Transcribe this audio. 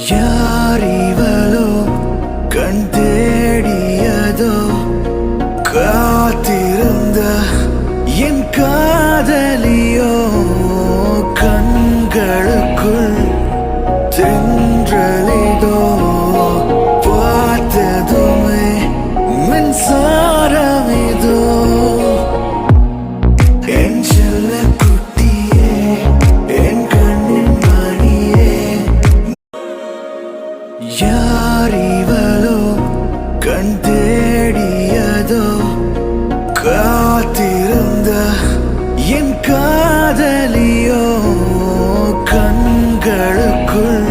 யாரிவளோ கண் தேடியதோ காத்திருந்த என் காதலியோ கண்களுக்குள் தென்றலிதோ பார்த்ததுமே மின்சாரமிதோ என் செல்ல குட்டியே என் கண்ணின் மணியே யாரிவளோ கண் தேடியதோ காத்திருந்த என் காதலியோ கண்களுக்குள்